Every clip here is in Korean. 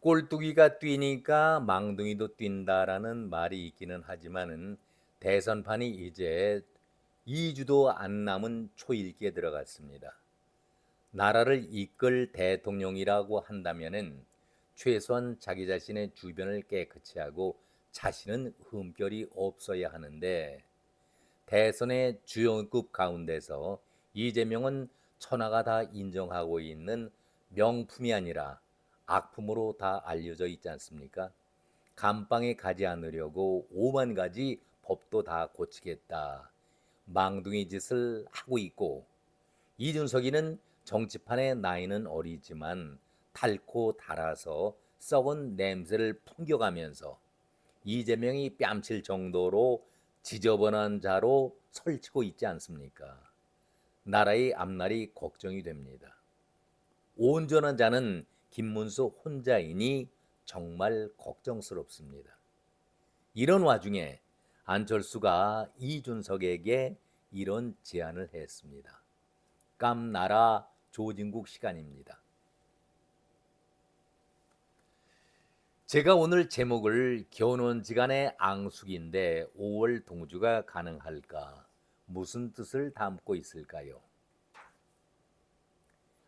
꼴뚜기가 뛰니까 망둥이도 뛴다라는 말이 있기는 하지만은 대선판이 이제 2주도 안 남은 초읽기에 들어갔습니다. 나라를 이끌 대통령이라고 한다면은 최소한 자기 자신의 주변을 깨끗이 하고 자신은 흠결이 없어야 하는데 대선의 주요급 가운데서 이재명은 천하가 다 인정하고 있는 명품이 아니라 악품으로 다 알려져 있지 않습니까? 감방에 가지 않으려고 오만 가지 법도 다 고치겠다. 망둥이 짓을 하고 있고 이준석이는 정치판에 나이는 어리지만 닳고 닳아서 썩은 냄새를 풍겨가면서 이재명이 뺨칠 정도로 지저분한 자로 설치고 있지 않습니까? 나라의 앞날이 걱정이 됩니다. 온전한 자는 김문수 혼자이니 정말 걱정스럽습니다. 이런 와중에 안철수가 이준석에게 이런 제안을 했습니다. 깜나라 조진국 시간입니다. 제가 오늘 제목을 견원지간의 앙숙인데 5월 동주가 가능할까? 무슨 뜻을 담고 있을까요?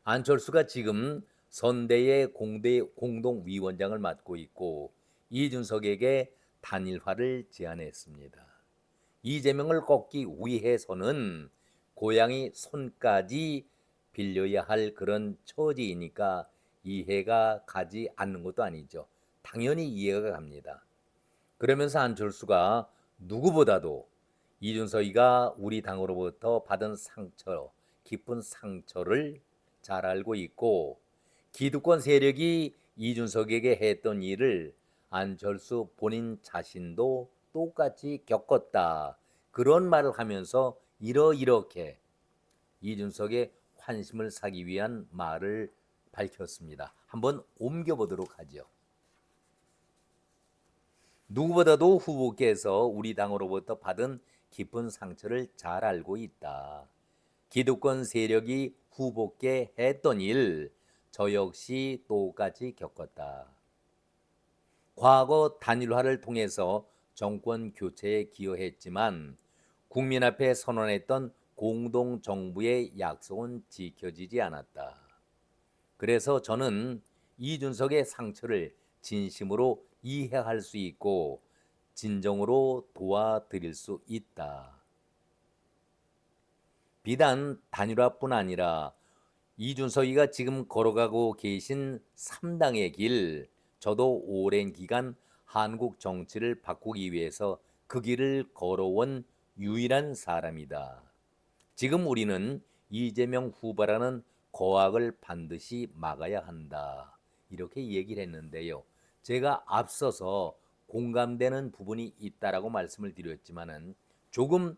안철수가 지금 선대의 공동위원장을 맡고 있고 이준석에게 단일화를 제안했습니다. 이재명을 꺾기 위해서는 고양이 손까지 빌려야 할 그런 처지이니까 이해가 가지 않는 것도 아니죠. 당연히 이해가 갑니다. 그러면서 안철수가 누구보다도 이준석이가 우리 당으로부터 받은 상처, 깊은 상처를 잘 알고 있고 기득권 세력이 이준석에게 했던 일을 안철수 본인 자신도 똑같이 겪었다. 그런 말을 하면서 이렇게 이준석의 환심을 사기 위한 말을 밝혔습니다. 한번 옮겨보도록 하죠. 누구보다도 후보께서 우리 당으로부터 받은 깊은 상처를 잘 알고 있다. 기득권 세력이 후보께 했던 일, 저 역시 똑같이 겪었다. 과거 단일화를 통해서 정권 교체에 기여했지만 국민 앞에 선언했던 공동정부의 약속은 지켜지지 않았다. 그래서 저는 이준석의 상처를 진심으로 이해할 수 있고 진정으로 도와드릴 수 있다. 비단 단일화뿐 아니라 이준석이가 지금 걸어가고 계신 3당의 길, 저도 오랜 기간 한국 정치를 바꾸기 위해서 그 길을 걸어온 유일한 사람이다. 지금 우리는 이재명 후보라는 거악을 반드시 막아야 한다. 이렇게 얘기를 했는데요. 제가 앞서서 공감되는 부분이 있다라고 말씀을 드렸지만은 조금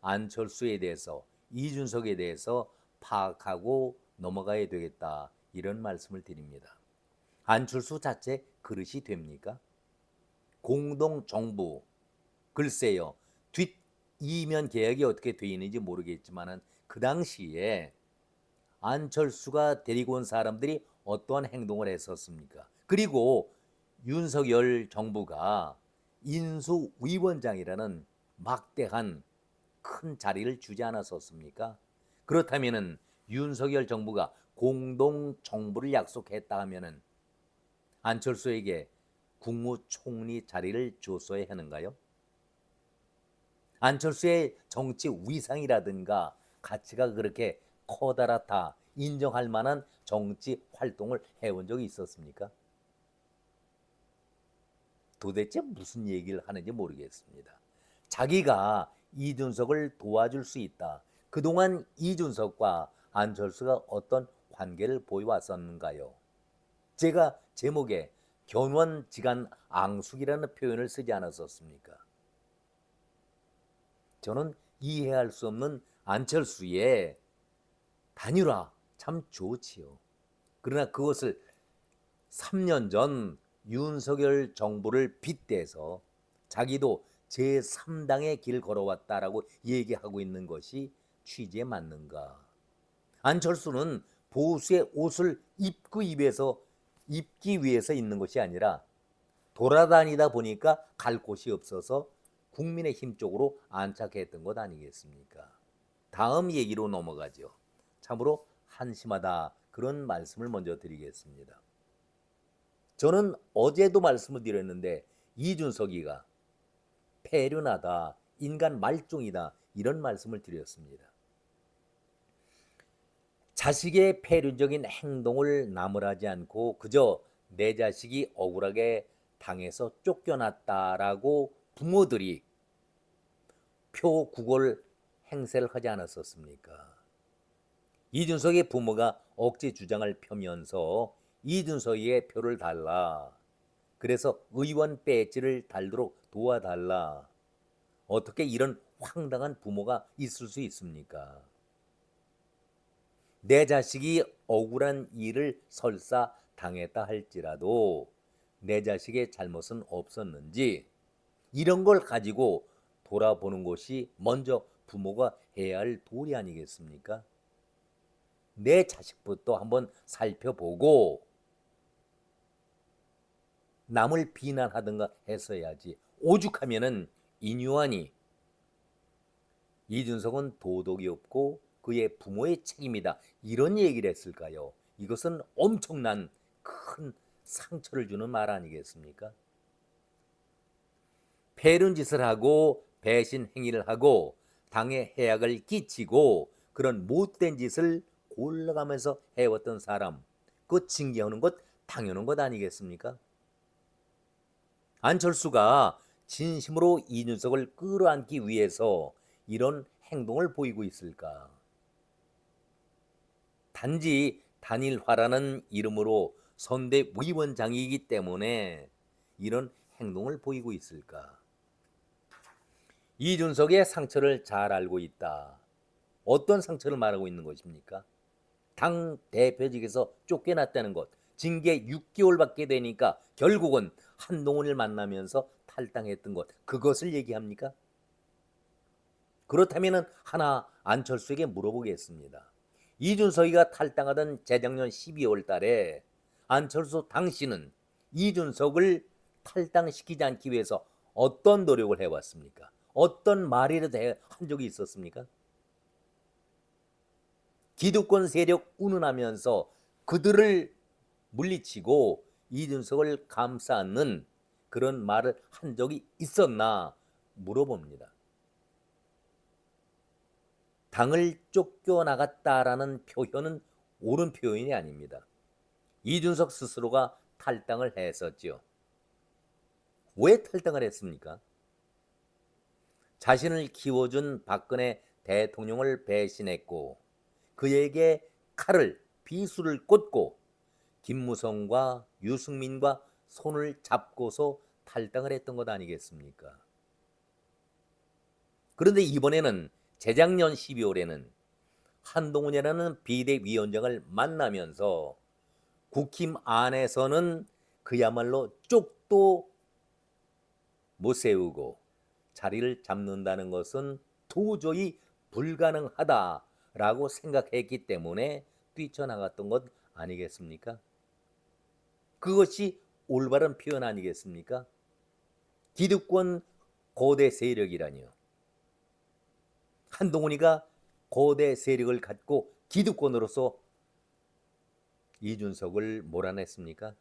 안철수에 대해서 이준석에 대해서 파악하고 넘어가야 되겠다. 이런 말씀을 드립니다. 안철수 자체 그릇이 됩니까? 공동정부 글쎄요. 뒷 이면 계약이 어떻게 되어 있는지 모르겠지만은 그 당시에 안철수가 데리고 온 사람들이 어떠한 행동을 했었습니까? 그리고 윤석열 정부가 인수위원장이라는 막대한 큰 자리를 주지 않았었습니까? 그렇다면은 윤석열 정부가 공동정부를 약속했다 하면은 안철수에게 국무총리 자리를 줬어야 하는가요? 안철수의 정치 위상이라든가 가치가 그렇게 커다랗다 인정할 만한 정치 활동을 해온 적이 있었습니까? 도대체 무슨 얘기를 하는지 모르겠습니다. 자기가 이준석을 도와줄 수 있다. 그동안 이준석과 안철수가 어떤 관계를 보여왔었는가요? 제가 제목에 견원지간 앙숙이라는 표현을 쓰지 않았었습니까? 저는 이해할 수 없는 안철수의 단일화 참 좋지요. 그러나 그것을 3년 전 윤석열 정부를 빗대서 자기도 제3당의 길 걸어왔다라고 얘기하고 있는 것이 취지에 맞는가? 안철수는 보수의 옷을 입고 입에서 입기 위해서 있는 것이 아니라 돌아다니다 보니까 갈 곳이 없어서 국민의힘 쪽으로 안착했던 것 아니겠습니까? 다음 얘기로 넘어가죠. 참으로 한심하다, 그런 말씀을 먼저 드리겠습니다. 저는 어제도 말씀을 드렸는데 이준석이가 폐륜하다, 인간 말종이다, 이런 말씀을 드렸습니다. 자식의 폐륜적인 행동을 나무라지 않고 그저 내 자식이 억울하게 당해서 쫓겨났다라고 부모들이 표구걸 행세를 하지 않았었습니까? 이준석의 부모가 억지 주장을 펴면서 이준석의 표를 달라, 그래서 의원 배지를 달도록 도와달라, 어떻게 이런 황당한 부모가 있을 수 있습니까? 내 자식이 억울한 일을 설사 당했다 할지라도 내 자식의 잘못은 없었는지, 이런 걸 가지고 돌아보는 것이 먼저 부모가 해야 할 도리 아니겠습니까? 내 자식부터 한번 살펴보고 남을 비난하든가 했어야지. 오죽하면은 인유한이 이준석은 도덕이 없고 그의 부모의 책임이다, 이런 얘기를 했을까요? 이것은 엄청난 큰 상처를 주는 말 아니겠습니까? 패륜 짓을 하고 배신 행위를 하고 당에 해악을 끼치고 그런 못된 짓을 골라가면서 해왔던 사람, 그 징계하는 것 당연한 것 아니겠습니까? 안철수가 진심으로 이준석을 끌어안기 위해서 이런 행동을 보이고 있을까? 단지 단일화라는 이름으로 선대위원장이기 때문에 이런 행동을 보이고 있을까? 이준석의 상처를 잘 알고 있다. 어떤 상처를 말하고 있는 것입니까? 당 대표직에서 쫓겨났다는 것, 징계 6개월밖에 되니까 결국은 한동훈을 만나면서 탈당했던 것, 그것을 얘기합니까? 그렇다면 하나 안철수에게 물어보겠습니다. 이준석이가 탈당하던 재작년 12월 달에 안철수 당신은 이준석을 탈당시키지 않기 위해서 어떤 노력을 해왔습니까? 어떤 말이라도 한 적이 있었습니까? 기득권 세력 운운하면서 그들을 물리치고 이준석을 감싸는 그런 말을 한 적이 있었나 물어봅니다. 당을 쫓겨나갔다라는 표현은 옳은 표현이 아닙니다. 이준석 스스로가 탈당을 했었죠. 왜 탈당을 했습니까? 자신을 키워준 박근혜 대통령을 배신했고 그에게 칼을, 비수를 꽂고 김무성과 유승민과 손을 잡고서 탈당을 했던 것 아니겠습니까? 그런데 이번에는 재작년 12월에는 한동훈이라는 비대위원장을 만나면서 국힘 안에서는 그야말로 쪽도 못 세우고 자리를 잡는다는 것은 도저히 불가능하다라고 생각했기 때문에 뛰쳐나갔던 것 아니겠습니까? 그것이 올바른 표현 아니겠습니까? 기득권 고대 세력이라니요. 한동훈이가 고대 세력을 갖고 기득권으로서 이준석을 몰아냈습니까?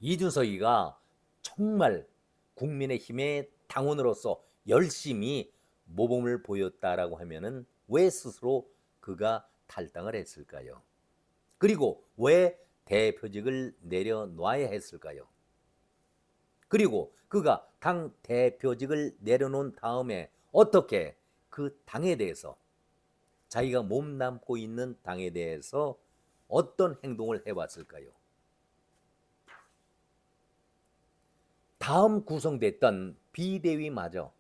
이준석이가 정말 국민의힘의 당원으로서 열심히 모범을 보였다라고 하면은 왜 스스로 그가 탈당을 했을까요? 그리고 왜 대표직을 내려놔야 했을까요? 그리고 그가 당 대표직을 내려놓은 다음에 어떻게 그 당에 대해서, 자기가 몸담고 있는 당에 대해서 어떤 행동을 해왔을까요? 다음 구성됐던 비대위마저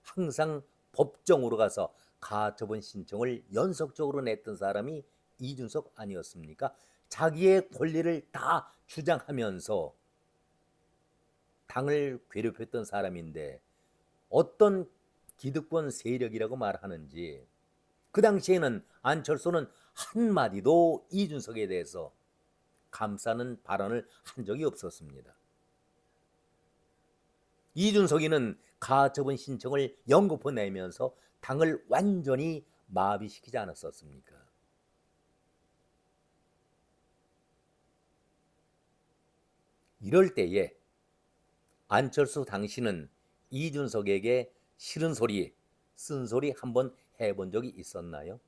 항상 법정으로 가서 가처분 신청을 연속적으로 냈던 사람이 이준석 아니었습니까? 자기의 권리를 다 주장하면서 당을 괴롭혔던 사람인데 어떤 기득권 세력이라고 말하는지, 그 당시에는 안철수는 한마디도 이준석에 대해서 감싸는 발언을 한 적이 없었습니다. 이준석이는 가처분 신청을 연거푸 내면서 당을 완전히 마비시키지 않았었습니까? 이럴 때에 안철수 당신은 이준석에게 싫은 소리, 쓴소리 한번 해본 적이 있었나요?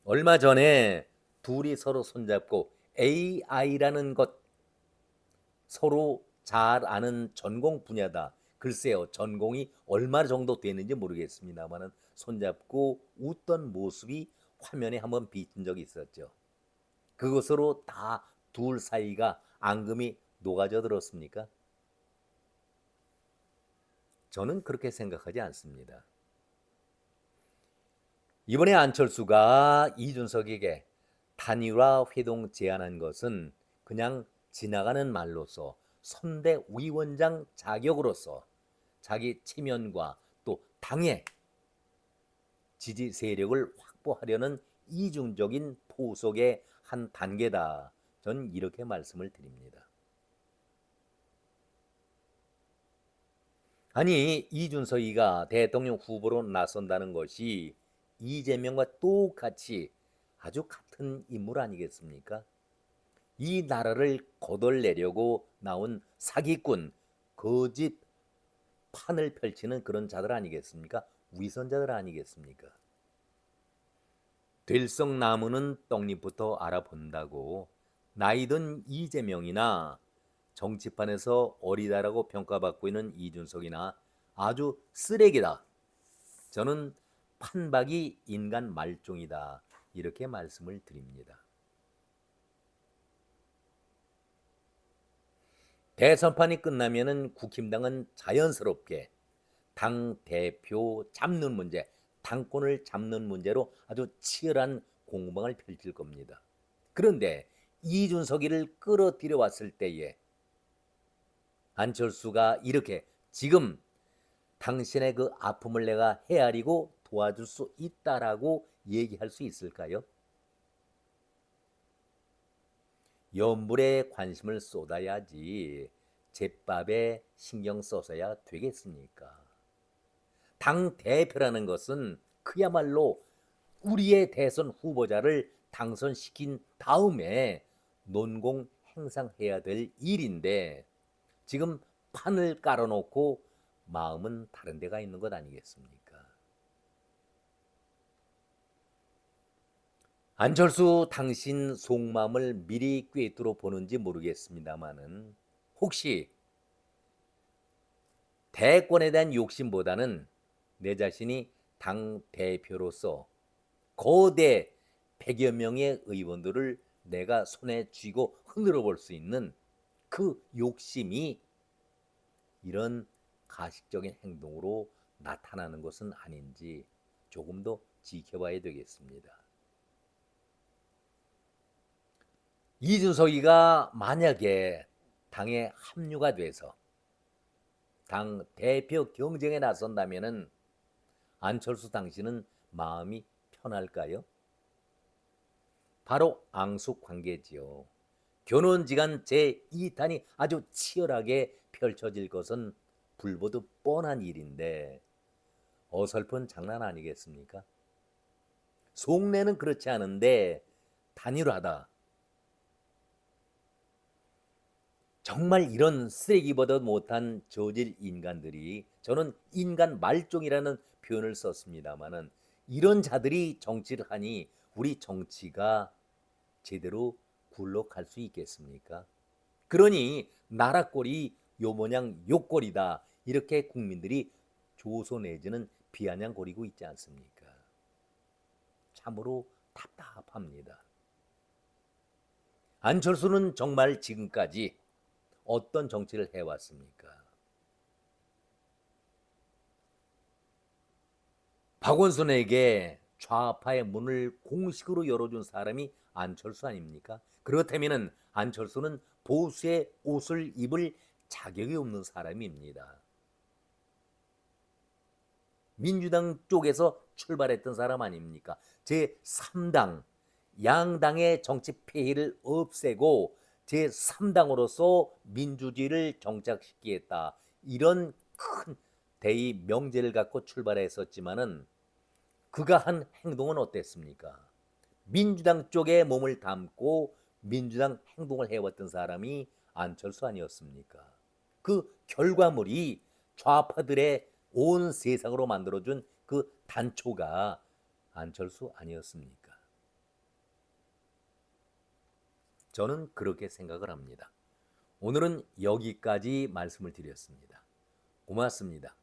얼마 전에 둘이 서로 손잡고 AI라는 것, 서로 잘 아는 전공 분야다. 글쎄요, 전공이 얼마 정도 되는지 모르겠습니다만 손잡고 웃던 모습이 화면에 한번 비친 적이 있었죠. 그것으로 다 둘 사이가 앙금이 녹아져 들었습니까? 저는 그렇게 생각하지 않습니다. 이번에 안철수가 이준석에게 단일화 회동 제안한 것은 그냥 지나가는 말로서 선대위원장 자격으로서 자기 체면과 또 당의 지지 세력을 확보하려는 이중적인 포석의 한 단계다. 전 이렇게 말씀을 드립니다. 아니, 이준석이가 대통령 후보로 나선다는 것이 이재명과 똑같이 아주 같은 인물 아니겠습니까? 이 나라를 거덜내려고 나온 사기꾼, 거짓 판을 펼치는 그런 자들 아니겠습니까? 위선자들 아니겠습니까? 될성나무는 떡잎부터 알아본다고 나이든 이재명이나 정치판에서 어리다라고 평가받고 있는 이준석이나 아주 쓰레기다. 저는 판박이 인간 말종이다. 이렇게 말씀을 드립니다. 대선판이 끝나면은 국힘당은 자연스럽게 당 대표 잡는 문제, 당권을 잡는 문제로 아주 치열한 공방을 펼칠 겁니다. 그런데 이준석이를 끌어들여 왔을 때에 안철수가 이렇게 지금 당신의 그 아픔을 내가 헤아리고 도와줄 수 있다라고 얘기할 수 있을까요? 연불에 관심을 쏟아야지 제밥에 신경 써서야 되겠습니까? 당 대표라는 것은 그야말로 우리의 대선 후보자를 당선시킨 다음에 논공 행상해야 될 일인데 지금 판을 깔아놓고 마음은 다른 데가 있는 것 아니겠습니까? 안철수 당신 속마음을 미리 꿰뚫어 보는지 모르겠습니다만은 혹시 대권에 대한 욕심보다는 내 자신이 당 대표로서 거대 100여 명의 의원들을 내가 손에 쥐고 흔들어 볼 수 있는 그 욕심이 이런 가식적인 행동으로 나타나는 것은 아닌지 조금 더 지켜봐야 되겠습니다. 이준석이가 만약에 당에 합류가 돼서 당 대표 경쟁에 나선다면은 안철수 당신은 마음이 편할까요? 바로 앙숙 관계지요. 견원지간 제2탄이 아주 치열하게 펼쳐질 것은 불보듯 뻔한 일인데 어설픈 장난 아니겠습니까? 속내는 그렇지 않은데 단일화다. 정말 이런 쓰레기보다 못한 저질 인간들이 저는 인간 말종이라는 표현을 썼습니다마는 이런 자들이 정치를 하니 우리 정치가 제대로 굴러갈 수 있겠습니까? 그러니 나라 꼴이 요 모양 요 꼴이다 이렇게 국민들이 조소내지는 비아냥거리고 있지 않습니까? 참으로 답답합니다. 안철수는 정말 지금까지 어떤 정치를 해왔습니까? 박원순에게 좌파의 문을 공식으로 열어준 사람이 안철수 아닙니까? 그렇다면 안철수는 보수의 옷을 입을 자격이 없는 사람입니다. 민주당 쪽에서 출발했던 사람 아닙니까? 제3당, 양당의 정치 폐해를 없애고 제3당으로서 민주주의를 정착시키겠다. 이런 큰 대의 명제를 갖고 출발했었지만은 그가 한 행동은 어땠습니까? 민주당 쪽에 몸을 담고 민주당 행동을 해왔던 사람이 안철수 아니었습니까? 그 결과물이 좌파들의 온 세상으로 만들어준 그 단초가 안철수 아니었습니까? 저는 그렇게 생각을 합니다. 오늘은 여기까지 말씀을 드렸습니다. 고맙습니다.